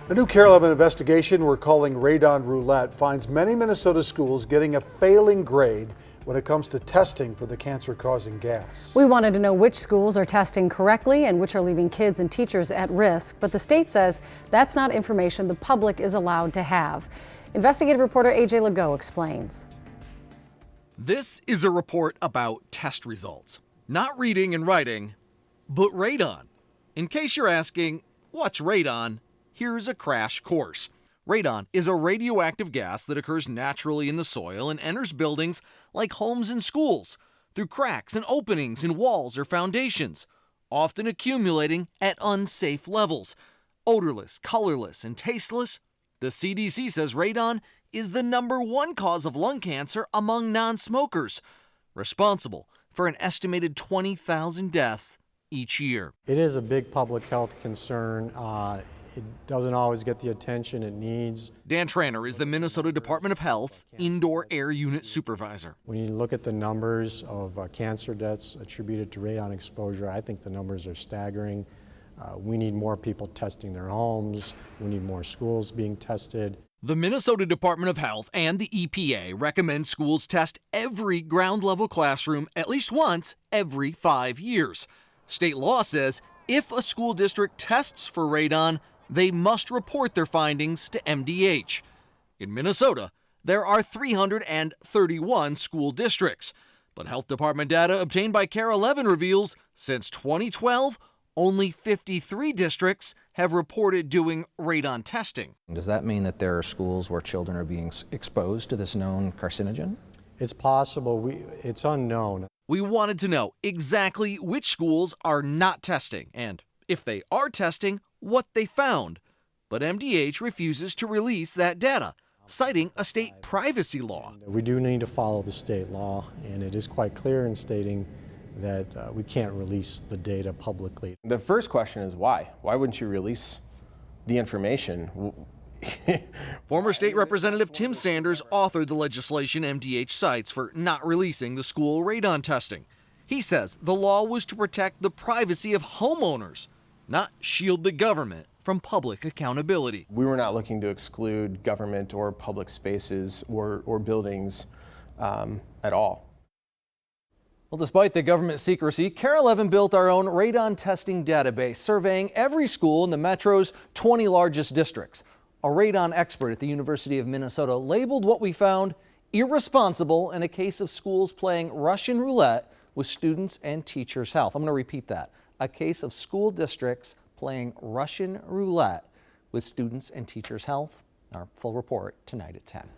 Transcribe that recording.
A new Care 11 investigation we're calling Radon Roulette finds many Minnesota schools getting a failing grade when it comes to testing for the cancer-causing gas. We wanted to know which schools are testing correctly and which are leaving kids and teachers at risk, but the state says that's not information the public is allowed to have. Investigative reporter AJ Legault explains. This is a report about test results. Not reading and writing, but radon. In case you're asking, what's radon? Here's a crash course. Radon is a radioactive gas that occurs naturally in the soil and enters buildings like homes and schools through cracks and openings in walls or foundations, often accumulating at unsafe levels. Odorless, colorless, and tasteless, the CDC says radon is the #1 cause of lung cancer among non-smokers, responsible for an estimated 20,000 deaths each year. It is a big public health concern. It doesn't always get the attention it needs. Dan Tranter is the Minnesota Department of Health's Indoor Air Unit Supervisor. When you look at the numbers of cancer deaths attributed to radon exposure, I think the numbers are staggering. We need more people testing their homes. We need more schools being tested. The Minnesota Department of Health and the EPA recommend schools test every ground-level classroom at least once every 5 years. State law says if a school district tests for radon, they must report their findings to MDH. In Minnesota, there are 331 school districts, but health department data obtained by Care 11 reveals since 2012, only 53 districts have reported doing radon testing. Does that mean that there are schools where children are being exposed to this known carcinogen? It's possible. It's unknown. We wanted to know exactly which schools are not testing and, if they are testing, what they found. But MDH refuses to release that data, citing a state privacy law. We do need to follow the state law, and it is quite clear in stating that we can't release the data publicly. The first question is why? Why wouldn't you release the information? Former State Representative Tim Sanders authored the legislation MDH cites for not releasing the school radon testing. He says the law was to protect the privacy of homeowners, not shield the government from public accountability. We were not looking to exclude government or public spaces or buildings at all. Well, despite the government secrecy, Care 11 built our own radon testing database, surveying every school in the Metro's 20 largest districts. A radon expert at the University of Minnesota labeled what we found irresponsible and a case of schools playing Russian roulette with students and teachers' health. I'm going to repeat that. A case of school districts playing Russian roulette with students and teachers' health. Our full report tonight at 10.